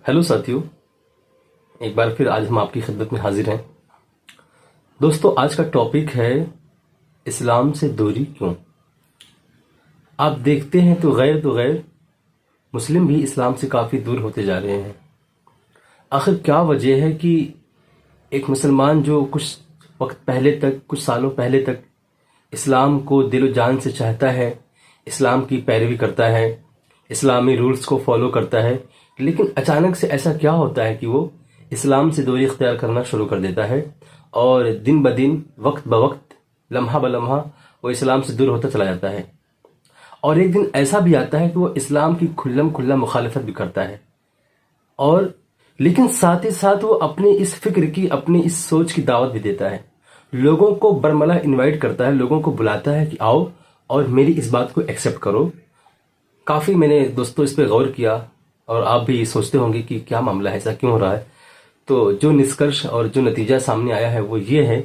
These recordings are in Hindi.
हेलो साथियों, एक बार फिर आज हम आपकी खिदमत में हाजिर हैं। दोस्तों, आज का टॉपिक है इस्लाम से दूरी क्यों। आप देखते हैं तो गैर मुस्लिम भी इस्लाम से काफ़ी दूर होते जा रहे हैं। आखिर क्या वजह है कि एक मुसलमान जो कुछ वक्त पहले तक, कुछ सालों पहले तक इस्लाम को दिलो जान से चाहता है, इस्लाम की पैरवी करता है, इस्लामी रूल्स को फॉलो करता है, लेकिन अचानक से ऐसा क्या होता है कि वो इस्लाम से दूरी इख्तियार करना शुरू कर देता है और दिन ब दिन, वक्त ब वक्त, लम्हा ब लम्हा वो इस्लाम से दूर होता चला जाता है। और एक दिन ऐसा भी आता है कि वो इस्लाम की खुल्लम खुल्ला मुखालफत भी करता है, और लेकिन साथ ही साथ वो अपनी इस फिक्र की, अपनी इस सोच की दावत भी देता है। लोगों को बरमला इनवाइट करता है, लोगों को बुलाता है कि आओ और मेरी इस बात को एक्सेप्ट करो। काफ़ी मैंने दोस्तों इस पर गौर किया और आप भी सोचते होंगे कि क्या मामला है, ऐसा क्यों हो रहा है। तो जो निष्कर्ष और जो नतीजा सामने आया है वो ये है,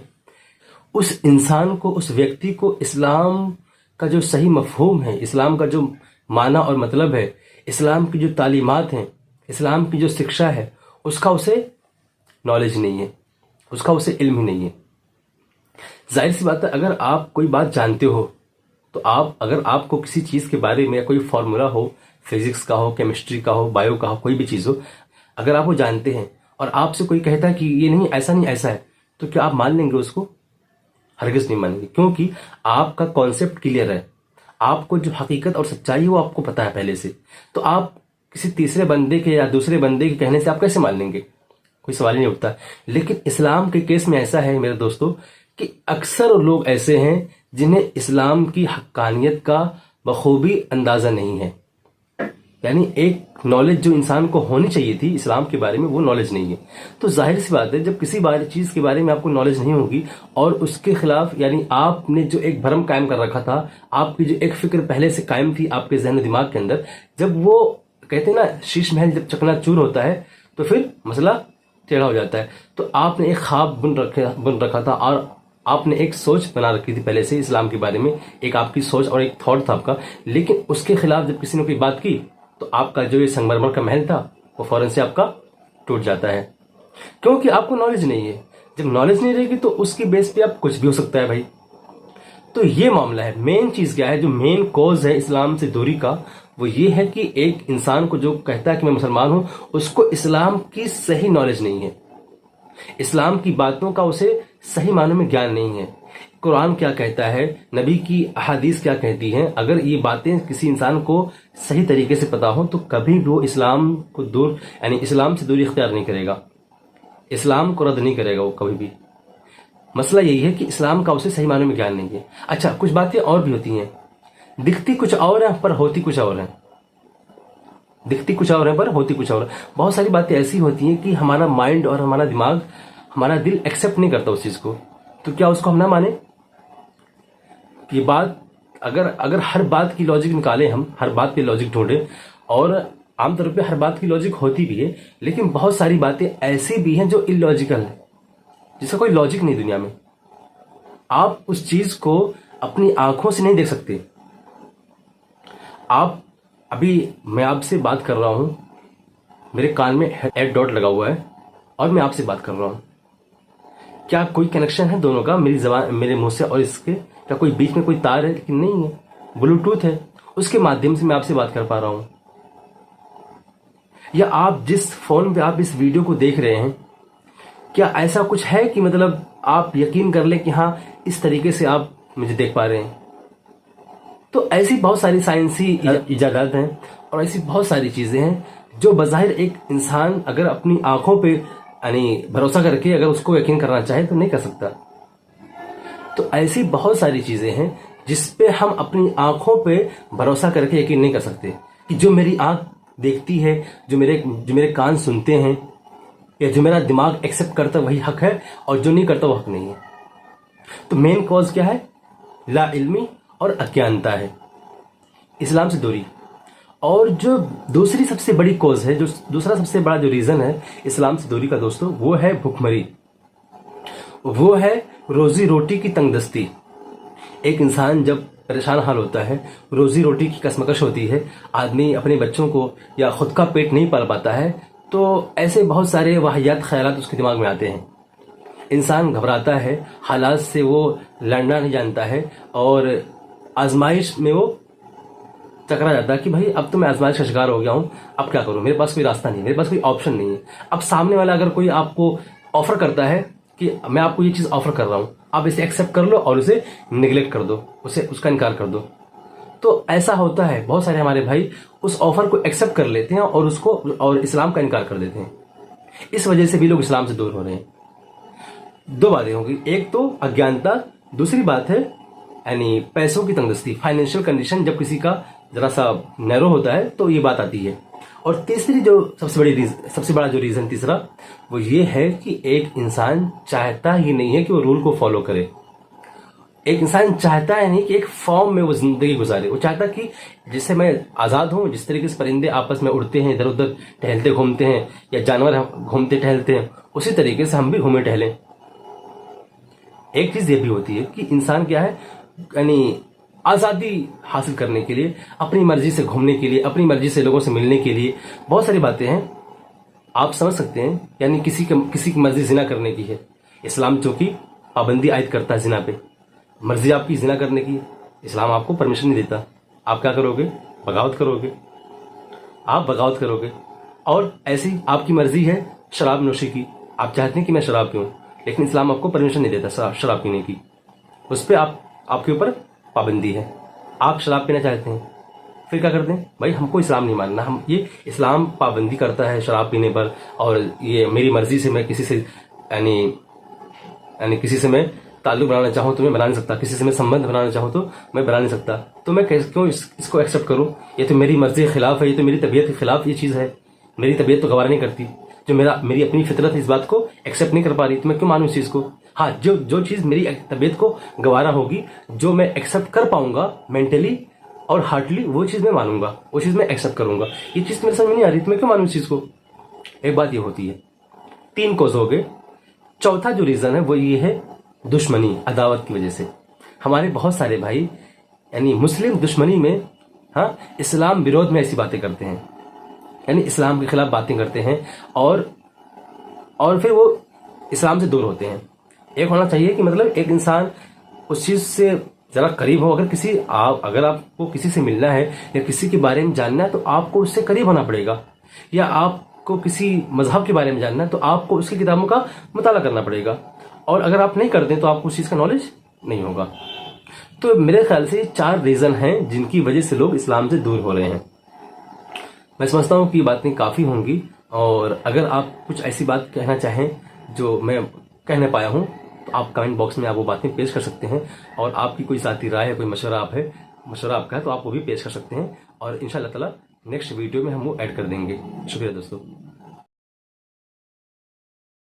उस इंसान को, उस व्यक्ति को इस्लाम का जो सही मफहूम है, इस्लाम का जो माना और मतलब है, इस्लाम की जो तालीमात हैं, इस्लाम की जो शिक्षा है, उसका उसे नॉलेज नहीं है, उसका उसे इल्म ही नहीं है। जाहिर सी बात है, अगर आप कोई बात जानते हो तो अगर आपको किसी चीज़ के बारे में कोई फार्मूला हो, फिजिक्स का हो, केमिस्ट्री का हो, बायो का हो, कोई भी चीज़ हो, अगर आप वो जानते हैं और आपसे कोई कहता है कि ये नहीं, ऐसा नहीं, ऐसा है, तो क्या आप मान लेंगे उसको? हरगिज़ नहीं मानेंगे, क्योंकि आपका कॉन्सेप्ट क्लियर है। आपको जो हकीकत और सच्चाई है वो आपको पता है पहले से। तो आप किसी तीसरे बंदे के या दूसरे बंदे के कहने से आप कैसे मान लेंगे? कोई सवाल ही नहीं उठता। लेकिन इस्लाम के केस में ऐसा है मेरे दोस्तों कि अक्सर लोग ऐसे हैं जिन्हें इस्लाम की हक्कानियत का बखूबी अंदाज़ा नहीं है। यानी एक नॉलेज जो इंसान को होनी चाहिए थी इस्लाम के बारे में, वो नॉलेज नहीं है। तो जाहिर सी बात है, जब किसी चीज़ के बारे में आपको नॉलेज नहीं होगी और उसके खिलाफ, यानी आपने जो एक भ्रम कायम कर रखा था, आपकी जो एक फिक्र पहले से कायम थी आपके जहन दिमाग के अंदर, जब वो कहते हैं ना, शीश महल जब चकनाचूर होता है तो फिर मसला टेढ़ा हो जाता है। तो आपने एक ख्वाब बुन रखा था और आपने एक सोच बना रखी थी पहले से इस्लाम के बारे में, एक आपकी सोच और एक थॉट था आपका, लेकिन उसके खिलाफ जब किसी ने कोई बात की तो आपका जो ये संगमरमर का महल था वो फौरन से आपका टूट जाता है, क्योंकि आपको नॉलेज नहीं है। जब नॉलेज नहीं रहेगी तो उसकी बेस पे आप कुछ भी हो सकता है भाई। तो ये मामला है। मेन चीज क्या है, जो मेन कॉज है इस्लाम से दूरी का, वो ये है कि एक इंसान को जो कहता है कि मैं मुसलमान हूं, उसको इस्लाम की सही नॉलेज नहीं है, इस्लाम की बातों का उसे सही मानों में ज्ञान नहीं है। कुरान क्या कहता है, नबी की अहादीस क्या कहती हैं, अगर ये बातें किसी इंसान को सही तरीके से पता हो तो कभी भी वो इस्लाम को दूर, यानी इस्लाम से दूरी इख्तियार नहीं करेगा, इस्लाम को रद्द नहीं करेगा वो कभी भी। मसला यही है कि इस्लाम का उसे सही मानों में ज्ञान नहीं है। अच्छा, कुछ बातें और भी होती हैं, दिखती कुछ और है पर होती कुछ और है, दिखती कुछ और है पर होती कुछ और है। बहुत सारी बातें ऐसी होती हैं कि हमारा माइंड और हमारा दिमाग, हमारा दिल एक्सेप्ट नहीं करता उस चीज़ को, तो क्या उसको हम ना माने? ये बात, अगर हर बात की लॉजिक निकालें, हम हर बात पे लॉजिक ढूंढें, और आमतौर पे हर बात की लॉजिक होती भी है, लेकिन बहुत सारी बातें ऐसी भी हैं जो इलॉजिकल है, जिसका कोई लॉजिक नहीं दुनिया में। आप उस चीज़ को अपनी आंखों से नहीं देख सकते। आप, अभी मैं आपसे बात कर रहा हूं, मेरे कान में हेड डॉट लगा हुआ है और मैं आपसे बात कर रहा हूं, क्या कोई कनेक्शन है दोनों का, मेरी जबान, मेरे मुंह से और इसके? क्या कोई बीच में कोई तार है? लेकिन नहीं है, ब्लूटूथ है, उसके माध्यम से मैं आपसे बात कर पा रहा हूं। या आप जिस फोन पे आप इस वीडियो को देख रहे हैं, क्या ऐसा कुछ है कि मतलब आप यकीन कर लें कि हाँ, इस तरीके से आप मुझे देख पा रहे हैं? तो ऐसी बहुत सारी साइंसी इजादात हैं और ऐसी बहुत सारी चीजें हैं जो बज़ाहिर एक इंसान अगर अपनी आंखों पे, यानी भरोसा करके अगर उसको यकीन करना चाहे तो नहीं कर सकता। तो ऐसी बहुत सारी चीजें हैं जिस पे हम अपनी आंखों पे भरोसा करके यकीन नहीं कर सकते कि जो मेरी आंख देखती है, जो मेरे कान सुनते हैं, या जो मेरा दिमाग एक्सेप्ट करता वही हक है और जो नहीं करता वो हक नहीं है। तो मेन कॉज क्या है? ला इल्मी और अज्ञानता है, इस्लाम से दूरी। और जो दूसरी सबसे बड़ी कॉज है, जो दूसरा सबसे बड़ा जो रीजन है इस्लाम से दूरी का दोस्तों, वो है भुखमरी, वो है रोजी रोटी की तंगदस्ती। एक इंसान जब परेशान हाल होता है, रोजी रोटी की कसमकश होती है, आदमी अपने बच्चों को या खुद का पेट नहीं पाल पाता है, तो ऐसे बहुत सारे वाहियात ख्यालात उसके दिमाग में आते हैं। इंसान घबराता है, हालात से वो लड़ना नहीं जानता है और आजमाइश में वो चकरा जाता है कि भाई अब तो मैं आजमाइश का शिकार हो गया हूँ, अब क्या करूँ, मेरे पास कोई रास्ता नहीं है, मेरे पास कोई ऑप्शन नहीं है। अब सामने वाला अगर कोई आपको ऑफर करता है कि मैं आपको ये चीज़ ऑफर कर रहा हूँ, आप इसे एक्सेप्ट कर लो और उसे निगलेक्ट कर दो, उसका इनकार कर दो, तो ऐसा होता है। बहुत सारे हमारे भाई उस ऑफर को एक्सेप्ट कर लेते हैं और इस्लाम का इनकार कर देते हैं। इस वजह से भी लोग इस्लाम से दूर हो रहे हैं। दो बातें होंगी, एक तो अज्ञानता, दूसरी बात है यानी पैसों की तंगदस्ती, फाइनेंशियल कंडीशन जब किसी का जरा सा नैरो होता है तो ये बात आती है। और तीसरी जो सबसे बड़ा जो रीजन तीसरा वो ये है कि एक इंसान चाहता ही नहीं है कि वो रूल को फॉलो करे। एक इंसान चाहता है नहीं कि एक फॉर्म में वो जिंदगी गुजारे। वो चाहता कि जिससे मैं आजाद हूं, जिस तरीके से परिंदे आपस में उड़ते हैं, इधर उधर टहलते घूमते हैं, या जानवर घूमते टहलते हैं, उसी तरीके से हम भी घूमे टहलें। एक चीज ये भी होती है कि इंसान क्या है, यानी आजादी हासिल करने के लिए, अपनी मर्जी से घूमने के लिए, अपनी मर्जी से लोगों से मिलने के लिए बहुत सारी बातें हैं, आप समझ सकते हैं। यानी किसी की मर्जी जिना करने की है, इस्लाम जो कि पाबंदी आयद करता है जिना पे। मर्जी आपकी जिना करने की, इस्लाम आपको परमिशन नहीं देता। आप क्या करोगे? बगावत करोगे, आप बगावत करोगे। और ऐसी आपकी मर्जी है शराब नोशी की, आप चाहते हैं कि मैं शराब पीऊं, लेकिन इस्लाम आपको परमिशन नहीं देता शराब पीने की, उस पर आपके ऊपर पाबंदी है। आप शराब पीना चाहते हैं, फिर क्या करते हैं? भाई हमको इस्लाम नहीं मानना, हम ये इस्लाम पाबंदी करता है शराब पीने पर, और ये मेरी मर्जी से मैं किसी से यानी किसी से मैं ताल्लुक बनाना चाहूँ तो मैं बना नहीं सकता, किसी से मैं संबंध बनाना चाहूँ तो मैं बना नहीं सकता। तो मैं क्यों इसको एक्सेप्ट करूँ? ये तो मेरी मर्जी के खिलाफ है, ये तो मेरी तबीयत के खिलाफ ये चीज़ है। मेरी तबीयत तो गवारा नहीं करती, जो मेरी अपनी फितरत इस बात को एक्सेप्ट नहीं कर पा रही, तो मैं क्यों मानूं इस चीज़ को? हाँ, जो चीज़ मेरी तबीयत को गवारा होगी, जो मैं एक्सेप्ट कर पाऊंगा मेंटली और हार्टली, वो चीज़ मैं मानूंगा, वो चीज़ मैं एक्सेप्ट करूंगा। ये चीज़ मेरे समझ में नहीं आ रही, तो मैं क्यों मानूं इस चीज़ को? एक बात ये होती है। 3 कॉज हो गए। चौथा जो रीज़न है वो ये है दुश्मनी, अदावत की वजह से। हमारे बहुत सारे भाई यानी मुस्लिम दुश्मनी में, हाँ, इस्लाम विरोध में ऐसी बातें करते हैं, यानी इस्लाम के खिलाफ बातें करते हैं और फिर वो इस्लाम से दूर होते हैं। एक होना चाहिए कि मतलब एक इंसान उस चीज़ से ज़रा करीब हो। अगर आपको किसी से मिलना है या किसी के बारे में जानना है तो आपको उससे करीब होना पड़ेगा, या आपको किसी मजहब के बारे में जानना है तो आपको उसकी किताबों का मुताला करना पड़ेगा। और अगर आप नहीं करते तो आपको उस चीज़ का नॉलेज नहीं होगा। तो मेरे ख्याल से 4 रीज़न हैं जिनकी वजह से लोग इस्लाम से दूर हो रहे हैं। मैं समझता हूँ कि बातें काफ़ी होंगी, और अगर आप कुछ ऐसी बात कहना चाहें जो मैं कह नहीं पाया हूँ तो आप कमेंट बॉक्स में आप वो बातें पेश कर सकते हैं। और आपकी कोई साथी राय है, कोई मशवरा आपका है तो आप वो भी पेश कर सकते हैं, और इंशाअल्लाह ताला नेक्स्ट वीडियो में हम वो ऐड कर देंगे। शुक्रिया दोस्तों।